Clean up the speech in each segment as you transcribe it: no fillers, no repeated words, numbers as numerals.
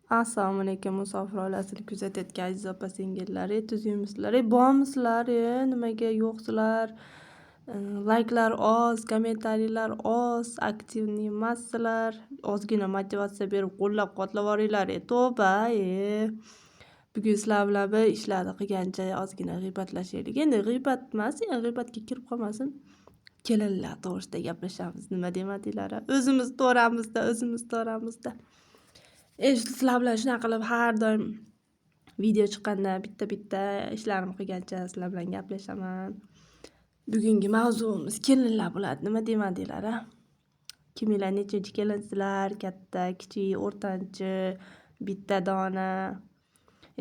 Assalomu alaykum musofir oilasini kuzatayotgan aziz opa singillar, tuzingmisizlar, bormisizlar, nimaga yo'qsizlar? Layklar oz, kommentariyalar oz, aktivniy emassizlar. Ozgina motivatsiya berib qo'llab-quvvatlaboringlar, tavba. Bugun sizlar bilan bir ishlarni qilgancha ozgina g'iybatlashaylik. Endi g'iybat emas, g'iybatga kirib qolmasin. Kelinlar to'g'risida gaplashamiz. Nima demadinglar? O'zimiz to'ramizda. Sizlar bilan shunaqa qilib har doim video chiqqanda bitta ishlarimni qilgancha sizlar bilan gaplashaman. Bugungi mavzuimiz kelinlar bo'ladi. Nima demadinglar? Kiminglar nechinchi kelinsizlar? Katta, kichik, o'rtanchi, bitta dona.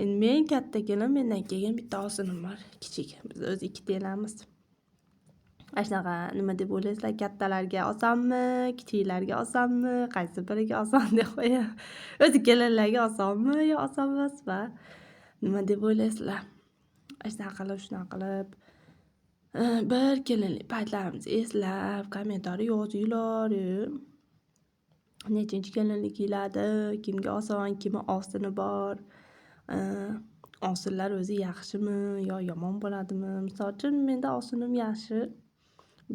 Endi men katta kelin, mendan keyin bitta osinim bor, kichik. Biz o'zi ikkita elamiz. Shunaqa nima deb o'ylaysizlar? Kattalarga osonmi, kichiklarga osonmi, qaysi biriga oson deb qo'yay? O'zi kelinlarga osonmi yo oson emasmi? Nima deb o'ylaysizlar? Shunaqa qilib bir kelinlik paytlarimizni eslab, kommentariy yozinglar. Nechinchi kelinlikinglarda kimga oson, kimi osini bor? Osinlar o'zi yaxshimi yo yomon bo'ladimi? Misol uchun menda osinim yaxshi.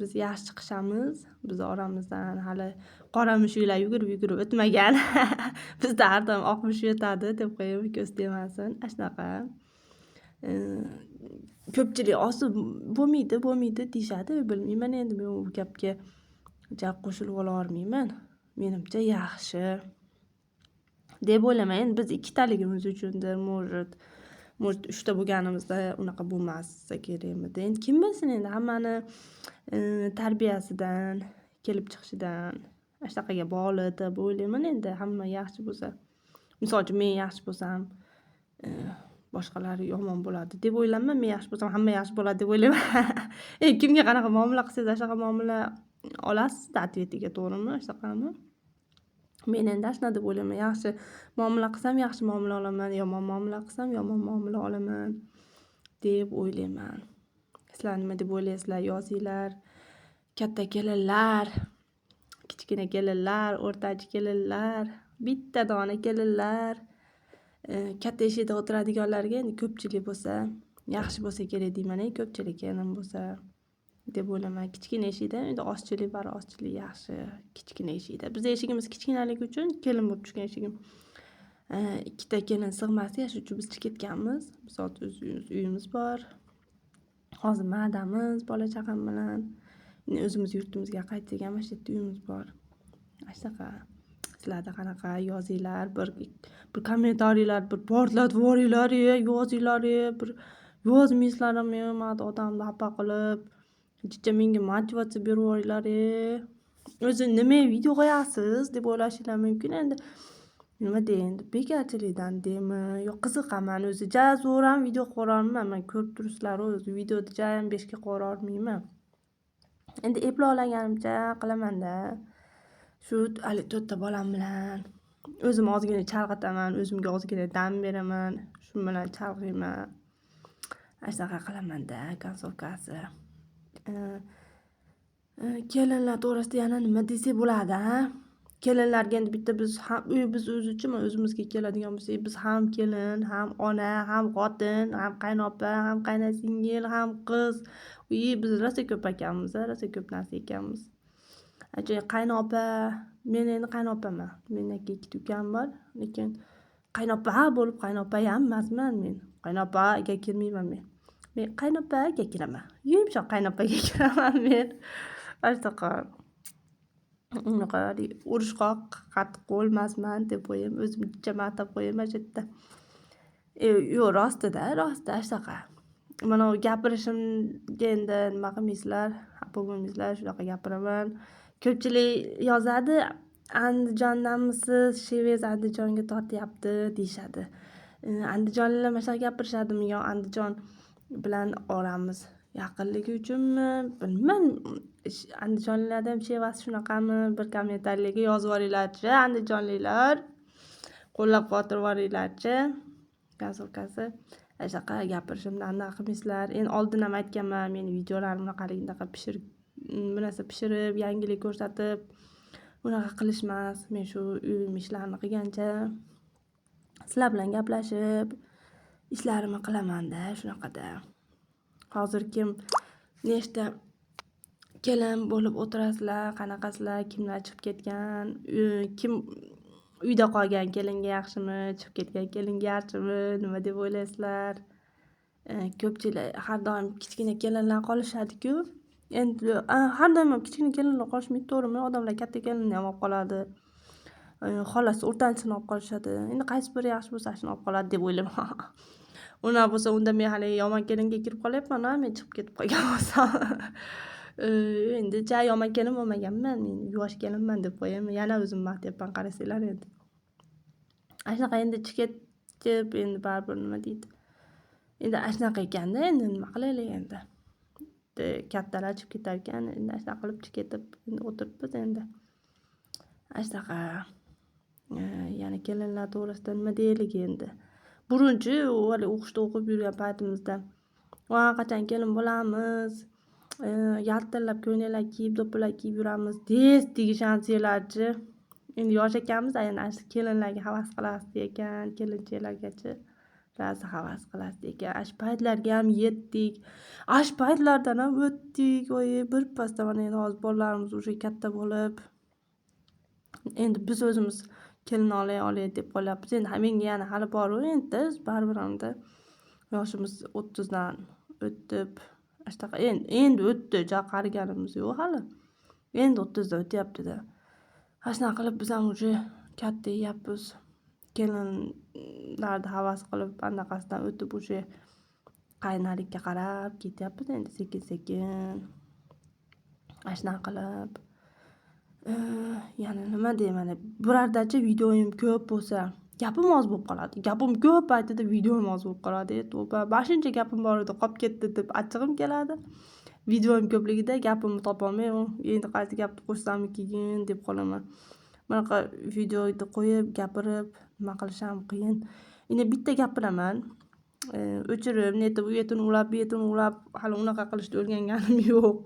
Biz yaxshi chiqishamiz. Biz oramizdan hali qora mushuklar yugurib o'tmagan. Bizda har doim oq mushuk o'tadi deb qo'yib, ko'z tegmasin. Shunaqa. Ko'pchilik osib bo'lmaydi deyshadi. Bilmayman, endi men bu gapga qo'shilib olmayman. Menimcha yaxshi deb o'ylayman. Endi biz ikkitaligimiz uchundir, может 3ta bo'lganimizda unaqa bo'lmasa kerakmidi. Endi kim bilsin, endi hammani tarbiyasidan, kelib chiqishidan shunaqaga bog'liq deb o'ylayman. Endi hamma yaxshi bo'lsa, misol uchun men yaxshi bo'lsam, boshqalar yomon bo'ladi deb o'ylayman. Men yaxshi bo'lsam, hamma yaxshi bo'ladi deb o'ylayman. Kimga qanaqa muomala qilsangiz, shunaqa muomala olasiz, ответiga, to'g'rimi? Shunaqami? Men endi shuna deb o'ylayman. Yaxshi muomala qilsam, yaxshi muomala olaman, yomon muomala qilsam, yomon muomala olaman deb o'ylayman. Sizlar nima deb o'ylaysizlar? Yozinglar. Katta kelinlar, kichkina kelinlar, o'rtanchi kelinlar, bitta dona kelinlar, katta eshikda o'tiradiganlarga endi ko'pchilik bo'lsa, yaxshi bo'lsa kerak deyman, ko'pchilik kelin bo'lsa deb o'ylayman. Kichkina eshikda endi ozchilik bor, ozchilik yaxshi. Kichkina eshikda. Biz eshigimiz kichkinaligi uchun kelin bo'lib tushgan eshigim. Ikkita kelin sig'masdi, shuning uchun biz chiqib ketganmiz. Misol uyimiz bor. Hozir madamiz bola chaqam bilan. O'zimiz yurtimizga qaytdik, mana shu yerda uyimiz bor. Shunaqa. Sizlarda qanaqa? Yozinglar, bir kommentariyalar bir portlatib yuboringlar, yozinglar, bir yozmaysizlarmi, mana odamni xafa qilib, jicha menga motivatsiya berib yuboringlar. O'zi nima video qo'yasiz deb o'ylashinglar mumkin. Endi nima deyin, endi bekorchilikdan deymi yo qiziqaman, o'zi zo'r ham video ko'rolmayman. Men ko'rib turibsizlar, o'zi videoni ham 5 ga ko'rolmayman. Endi eplolganimcha qilamanda. Shu hali 4ta bolam bilan o'zim ozgina chalg'itaman, o'zimga ozgina dam beraman, shu bilan chalg'iyman. Shunaqa qilamanda, konsovkasi. Kelinlar to'g'risida yana nima desak bo'ladi, Kelinlarga endi bitta biz o'zichimi, o'zimizga keladigan bo'lsak, biz ham kelin, ham ona, ham xotin, ham qaynopa, ham qaynasingil, ham qiz. Biz rosa ko'p ekanmiz, rosa ko'p narsa ekanmiz. Qaynopa, men endi qaynopaman. Mendan keyin 2 ukam bor, lekin qaynopa bo'lib qaynopa ham emasman men. Qaynopaga kirmayman men. Men qaynopaga kiraman. Yumshoq qaynopaga kiraman men. Unaqa urushqoq, qattiqqo'l emasman deb qo'yim. O'zimcha ma'tab qo'yim shu yerda. Yo'q, rostida shunaqa. Mana gapirishimga endi nima qilmaysizlar, xafa bo'lmaysizlar, shunaqa gapiraman. Ko'pchilik yozadi, Andijondanmisiz, Shevez Andijonga tortyapti deyshadi. Andijonliklar mana shunaqa gapirishadimi yo Andijon bilan oramiz yaqinligi uchunmi? Bilmayman. Andijonliklarda ham Shevasi shunaqami? Bir kommentariyaga yozib yuboringlar-chi, andijonliklar. Qo'llab-quvvatlab yuboringlar-chi. Konsovkasi. Shunaqa gapirishimdan anaqa qilmaysizlar. Endi oldin ham aytganman, meni videolarim bunaqaligida pishirib, bu narsa pishirib, yangilik ko'rsatib, unaqa qilishmas. Men shu uyim ishlarni qilgancha sizlar bilan gaplashib ishlarimni qilaman-da, shunaqada. Hozir kim nechta kelin bo'lib o'tirasizlar, qanaqasizlar, kimlar chiqib ketgan, kim uyda qolgan kelinga yaxshimi, chiqib ketgan kelinga yaxshimi, nima deb o'ylaysizlar? Ko'pchilik har doim kichkina kelinlar qolishadi-ku. Endi har doim ham kichkina kelinlar qolishmaydi, to'g'rimi? Odamlar katta kelinni ham olib qoladi. Xolasi o'rtanchisini olib qolishadi. Endi qaysi biri yaxshi bo'lsa, shuni olib qoladi deb o'ylayman. Unaqa bo'lsa, unda men hali yomon kelinga kirib qolyapman-a, men chiqib ketib qolgan bo'lsam. Endi yomon kelin bo'lmaganman, men yuvosh kelinman deb qo'yaman. Yana o'zimni maqtayapman, qarasanglar endi. Shunaqa endi chiqib endi baribir nima deydi? Endi shunaqa ekanda, endi nima qilaylik endi. Kattalar chiqib ketar ekan, endi shunaqa qilib chiqib ketib endi o'tiribmiz endi. Shunaqa yana kelinlar to'g'risida nima deylik endi. Burunchi hali o'qishda o'qib yurgan paytimizda qachon kelin bo'lamiz, yaltillab ko'ylaklar kiyib, do'ppilar kiyib yuramiz, degishansiyalarchi. Endi yosh ekanmiz, endi kelinlarga havas qilasizdik ekan, kelinchalargacha rosa havas qilasizdik ekan. Paytlarga ham yetdik. Paytlardan ham o'tdik. Bir pasda mana endi hozir bolalarimiz уже katta bo'lib, endi biz o'zimiz kelin olay deb qo'yapmiz. Endi menga yana hali bor-ku, endi baribir hamda yoshimiz 30 dan o'tib, shunaqa endi o'tdi, qariganimiz yo'q hali. Endi 30 dan o'tyapti-da. Shunaqa qilib biz ham уже katta yeyapmiz. Kelinlarni havas qilib, anaqasidan o'tib уже qaynalikka qarab ketyapmiz endi sekin-sekin. Shunaqa qilib yana nima deyman, birortachi videoyim ko'p bo'lsa, gapim oz bo'lib qoladi. Gapim ko'p paytida videoyim oz bo'lib qoladi. To'ba, shuncha gapim bor edi, qolib ketdi deb achchig'im keladi. Videoyim ko'pligida gapimni topolmay, endi qaysi gapni qo'shsammikin deb qolaman. Bunaqa videoyni qo'yib, gapirib, nima qilishim qiyin. Endi bitta gapiraman, o'chirib, netib, u yetini ulab, bu yetini ulab, hali unaqa qilishni o'rganganim yo'q.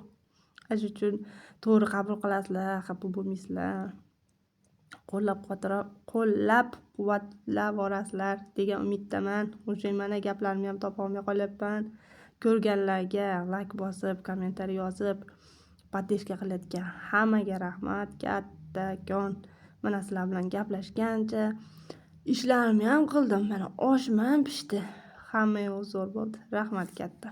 Shuning uchun to'g'ri qabul qilasizlar, xafa bo'lmaysizlar. Qo'llab-quvvatlavorasizlar degan umiddaman. O'sha mana gaplarimni ham topolmay qolyapman. Ko'rganlarga like bosib, kommentariy yozib, podpishka qilayotgan hammaga rahmat, kattakon. Mana sizlar bilan gaplashgancha ishlarimni ham qildim. Mana oshim ham pishdi. Hamma yoq zo'r bo'ldi. Rahmat katta.